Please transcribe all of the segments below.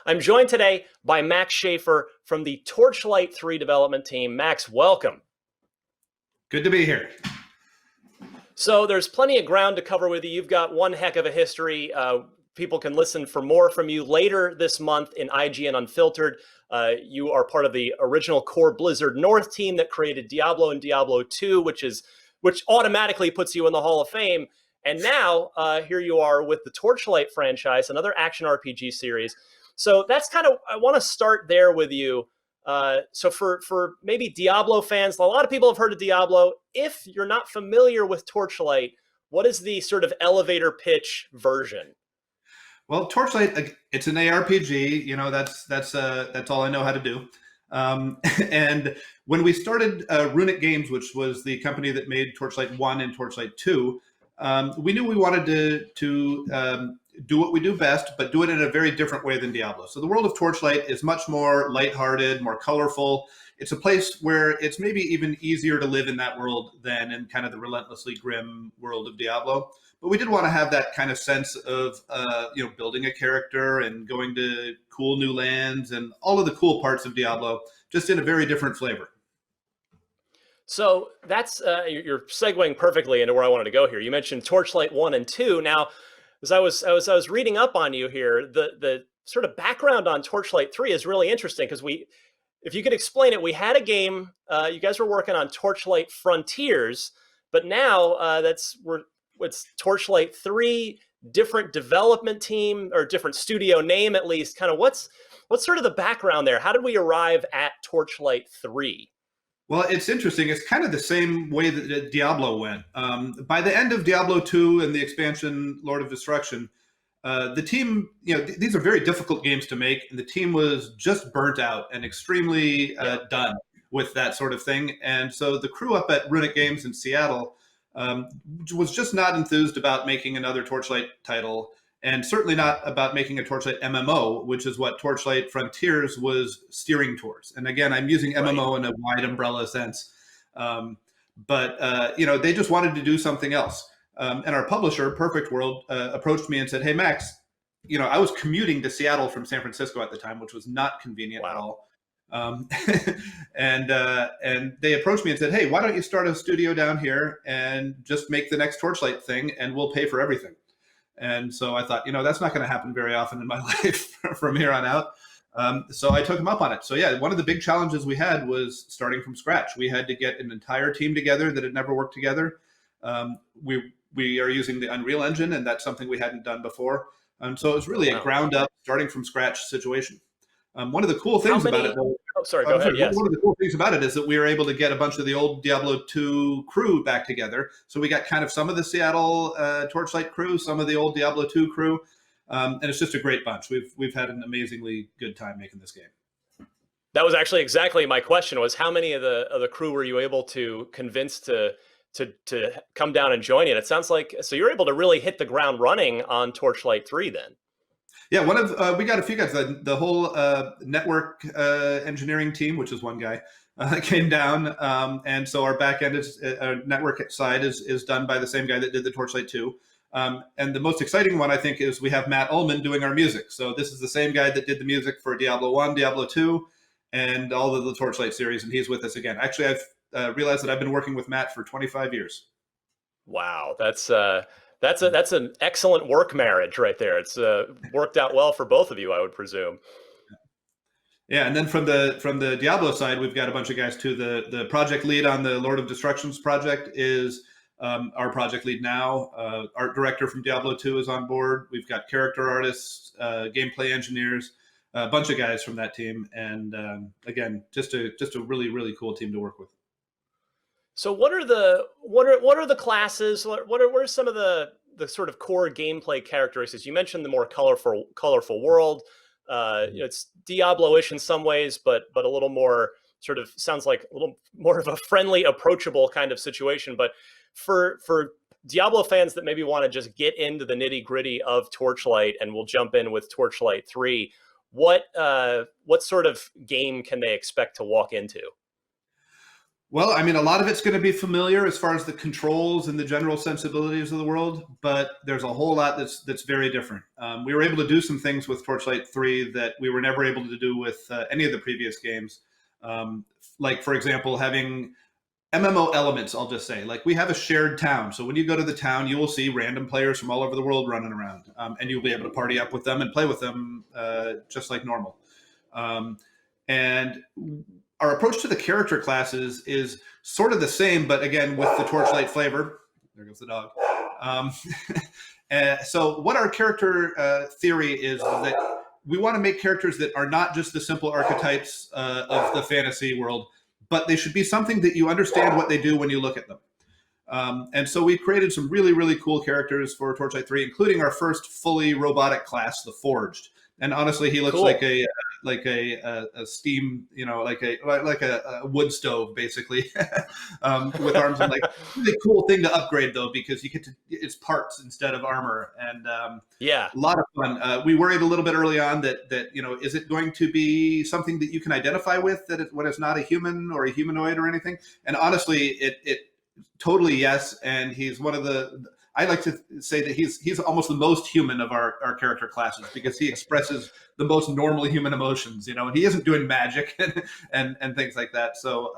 I'm joined today by Max Schaefer from the Torchlight 3 development team. Max, welcome. Good to be here. So there's plenty of ground to cover with you. You've got one heck of a history. People can listen for more from you later this month in IGN Unfiltered. You are part of the original core Blizzard North team that created Diablo and Diablo 2, which automatically puts you in the Hall of Fame. And now here you are with the Torchlight franchise, another action RPG series. So that's kind of, I want to start there with you. So for maybe Diablo fans, a lot of people have heard of Diablo. If you're not familiar with Torchlight, what is the sort of elevator pitch version? Well, Torchlight, it's an ARPG. You know, that's all I know how to do. And when we started Runic Games, which was the company that made Torchlight 1 and Torchlight 2, we knew we wanted to do what we do best, but do it in a very different way than Diablo. So the world of Torchlight is much more lighthearted, more colorful. It's a place where it's maybe even easier to live in that world than in kind of the relentlessly grim world of Diablo. But we did want to have that kind of sense of building a character and going to cool new lands and all of the cool parts of Diablo, just in a very different flavor. So that's you're segueing perfectly into where I wanted to go here. You mentioned Torchlight 1 and 2. Now, as I was reading up on you here, the sort of background on Torchlight 3 is really interesting because if you could explain it, we had a game. You guys were working on Torchlight Frontiers, but now it's Torchlight 3, different development team or different studio name at least. Kind of what's sort of the background there? How did we arrive at Torchlight 3? Well, it's interesting. It's kind of the same way that Diablo went. By the end of Diablo 2 and the expansion Lord of Destruction, the team, these are very difficult games to make, and the team was just burnt out and extremely done with that sort of thing. And so the crew up at Runic Games in Seattle was just not enthused about making another Torchlight title, and certainly not about making a Torchlight MMO, which is what Torchlight Frontiers was steering towards. And again, I'm using MMO in a wide umbrella sense. But they just wanted to do something else. And our publisher, Perfect World, approached me and said, "Hey, Max, I was commuting to Seattle from San Francisco at the time, which was not convenient at all. And they approached me and said, 'Hey, why don't you start a studio down here and just make the next Torchlight thing, and we'll pay for everything.'" And so I thought, that's not going to happen very often in my life from here on out. So I took him up on it. So yeah, one of the big challenges we had was starting from scratch. We had to get an entire team together that had never worked together. We are using the Unreal Engine, and that's something we hadn't done before. So it was really a ground up, starting from scratch situation. One of the cool things about it, though, go ahead. Yes. One of the cool things about it is that we were able to get a bunch of the old Diablo 2 crew back together. So we got kind of some of the Seattle Torchlight crew, some of the old Diablo 2 crew, and it's just a great bunch. We've had an amazingly good time making this game. That was actually exactly my question: was how many of the crew were you able to convince to come down and join you? It sounds like so you're able to really hit the ground running on Torchlight 3 then. Yeah, we got a few guys. The whole network engineering team, which is one guy, came down, and so our back end our network side is done by the same guy that did the Torchlight 2. And the most exciting one, I think, is we have Matt Uelmen doing our music. So this is the same guy that did the music for Diablo 1, Diablo 2, and all of the Torchlight series, and he's with us again. Actually, I've realized that I've been working with Matt for 25 years. Wow, that's an excellent work marriage right there. It's worked out well for both of you, I would presume. Yeah, and then from the Diablo side, we've got a bunch of guys too. The project lead on the Lord of Destruction's project is our project lead now. Art director from Diablo 2 is on board. We've got character artists, gameplay engineers, a bunch of guys from that team, and again, just a really, really cool team to work with. So what are the classes? What are some of the sort of core gameplay characteristics? You mentioned the more colorful world. It's Diablo-ish in some ways, but a little more sort of sounds like a little more of a friendly, approachable kind of situation. But for Diablo fans that maybe want to just get into the nitty-gritty of Torchlight, and we'll jump in with Torchlight 3, what sort of game can they expect to walk into? Well, I mean, a lot of it's going to be familiar as far as the controls and the general sensibilities of the world, but there's a whole lot that's very different. We were able to do some things with Torchlight 3 that we were never able to do with any of the previous games. Like, for example, having MMO elements, I'll just say. Like, we have a shared town. So when you go to the town, you will see random players from all over the world running around, and you'll be able to party up with them and play with them just like normal. Um, and our approach to the character classes is sort of the same, but again, with the Torchlight flavor. There goes the dog. Um, so what our character theory is that we want to make characters that are not just the simple archetypes of the fantasy world, but they should be something that you understand what they do when you look at them. And so we created some really, really cool characters for Torchlight 3, including our first fully robotic class, the Forged. And honestly, he looks Cool. like a steam, like a wood stove, basically, with arms and legs. Really cool thing to upgrade though, because you get to it's parts instead of armor, and Yeah. a lot of fun. We worried a little bit early on that is it going to be something that you can identify with, when it's not a human or a humanoid or anything? And honestly, it totally yes. And he's one of I like to say that he's almost the most human of our character classes, because he expresses the most normal human emotions, and he isn't doing magic and things like that. So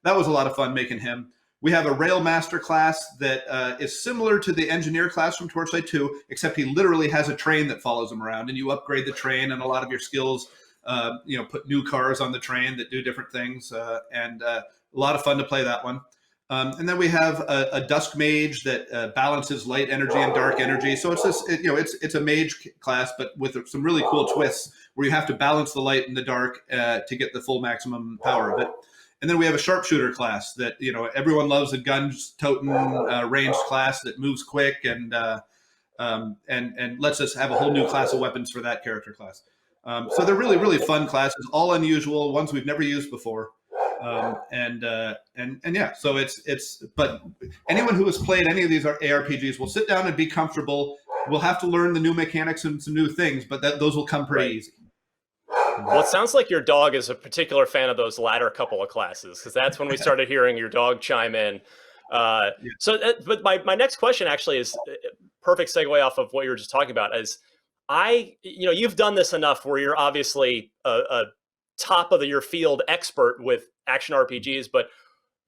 that was a lot of fun making him. We have a Rail Master class that is similar to the Engineer class from Torchlight 2, except he literally has a train that follows him around, and you upgrade the train, and a lot of your skills, put new cars on the train that do different things, and a lot of fun to play that one. And then we have a Dusk Mage that balances light energy and dark energy. So it's this, it's a mage class, but with some really cool twists where you have to balance the light and the dark to get the full maximum power of it. And then we have a Sharpshooter class that everyone loves, a guns-toting ranged class that moves quick and lets us have a whole new class of weapons for that character class. So they're really, really fun classes, all unusual, ones we've never used before. And yeah, so but anyone who has played any of these ARPGs will sit down and be comfortable. We'll have to learn the new mechanics and some new things, but those will come pretty easy. Well, it sounds like your dog is a particular fan of those latter couple of classes, because that's when we started hearing your dog chime in. But my next question actually is a perfect segue off of what you were just talking about. Is you've done this enough where you're obviously a top of your field expert with action RPGs, but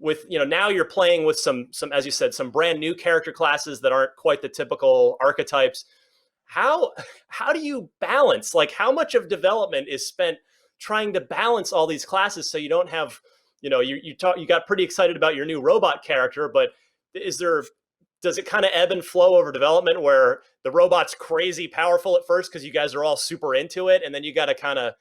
with now you're playing with some as you said, some brand new character classes that aren't quite the typical archetypes. How do you balance, like, how much of development is spent trying to balance all these classes so you don't have you got pretty excited about your new robot character, but does it kind of ebb and flow over development where the robot's crazy powerful at first because you guys are all super into it, and then you got to kind of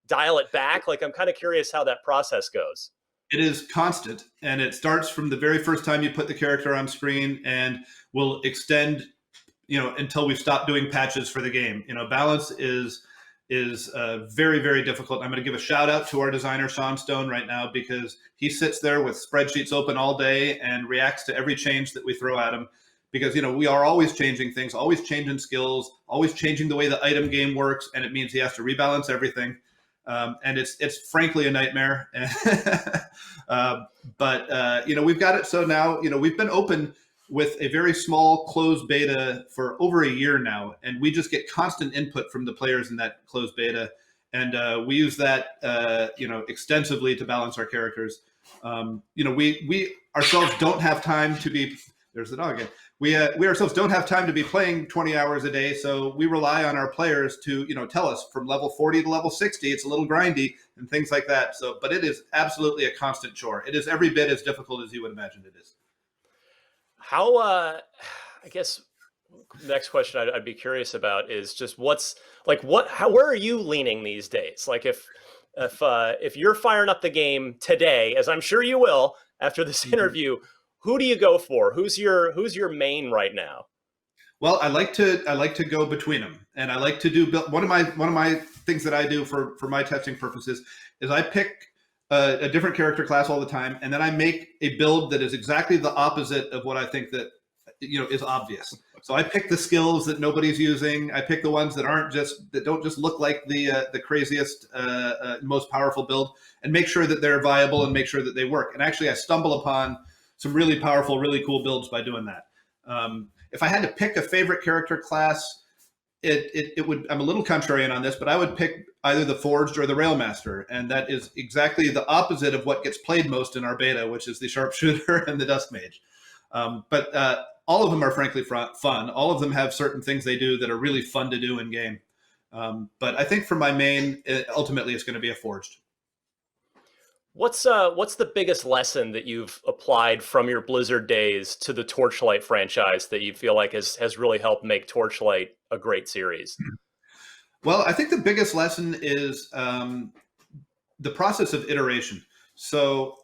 dial it back? Like, I'm kind of curious how that process goes. It is constant, and it starts from the very first time you put the character on screen, and will extend until we stop doing patches for the game. Balance is very, very difficult. I'm going to give a shout out to our designer, Sean Stone, right now, because he sits there with spreadsheets open all day and reacts to every change that we throw at him, because we are always changing things, always changing skills, always changing the way the item game works, and it means he has to rebalance everything. And it's frankly a nightmare. But we've got it. So now, we've been open with a very small closed beta for over a year now, and we just get constant input from the players in that closed beta, and we use that extensively to balance our characters. We ourselves don't have time to be. There's the dog again. We ourselves don't have time to be playing 20 hours a day, so we rely on our players to tell us from level 40 to level 60 it's a little grindy and things like that. So, but it is absolutely a constant chore. It is every bit as difficult as you would imagine it is. How I guess the next question I'd be curious about is just where are you leaning these days? Like, if you're firing up the game today, as I'm sure you will after this interview, who do you go for? Who's your main right now? Well, I like to go between them, and I like to do one of my things that I do for my testing purposes is I pick a different character class all the time, and then I make a build that is exactly the opposite of what I think that is obvious. So I pick the skills that nobody's using. I pick the ones that don't just look like the craziest, most powerful build, and make sure that they're viable and make sure that they work. And actually, I stumble upon some really powerful, really cool builds by doing that. If I had to pick a favorite character class, it would. I'm a little contrarian on this, but I would pick either the Forged or the Railmaster, and that is exactly the opposite of what gets played most in our beta, which is the Sharpshooter and the Dusk Mage. But all of them are frankly fun. All of them have certain things they do that are really fun to do in game. But I think for my main, ultimately, it's going to be a Forged. What's the biggest lesson that you've applied from your Blizzard days to the Torchlight franchise that you feel like has really helped make Torchlight a great series? Well, I think the biggest lesson is the process of iteration. So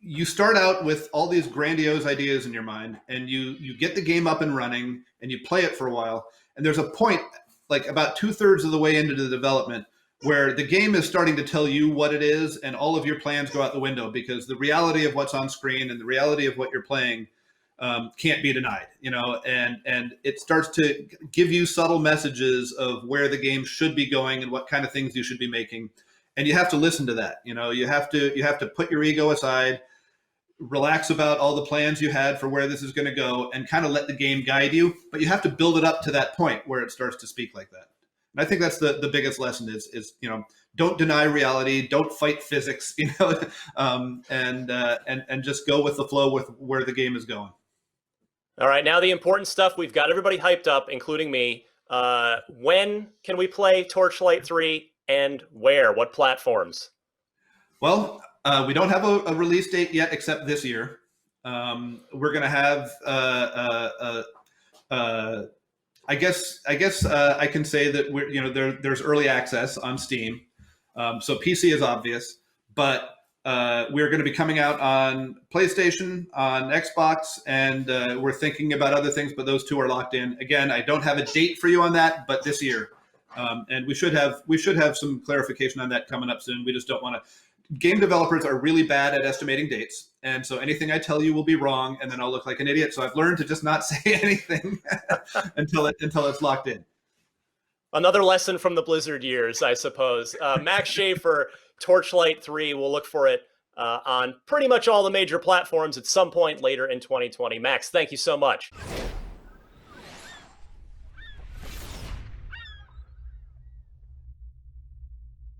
you start out with all these grandiose ideas in your mind, and you get the game up and running, and you play it for a while. And there's a point, like about 2/3 of the way into the development, where the game is starting to tell you what it is, and all of your plans go out the window because the reality of what's on screen and the reality of what you're playing can't be denied, and it starts to give you subtle messages of where the game should be going and what kind of things you should be making. And you have to listen to that. You have to put your ego aside, relax about all the plans you had for where this is going to go, and kind of let the game guide you. But you have to build it up to that point where it starts to speak like that. And I think that's the biggest lesson is don't deny reality, don't fight physics, and just go with the flow with where the game is going. All right, now the important stuff. We've got everybody hyped up, including me. When can we play Torchlight 3 and where? What platforms? Well, we don't have a release date yet, except this year. We're going to have I guess I can say that there's early access on Steam, so PC is obvious, but we're going to be coming out on PlayStation, on Xbox, and we're thinking about other things, but those two are locked in. Again, I don't have a date for you on that, but this year, and we should have some clarification on that coming up soon. We just don't want to. Game developers are really bad at estimating dates, and so anything I tell you will be wrong, and then I'll look like an idiot. So I've learned to just not say anything until it's locked in. Another lesson from the Blizzard years, I suppose. Max Schaefer, Torchlight 3, we'll look for it on pretty much all the major platforms at some point later in 2020. Max, thank you so much.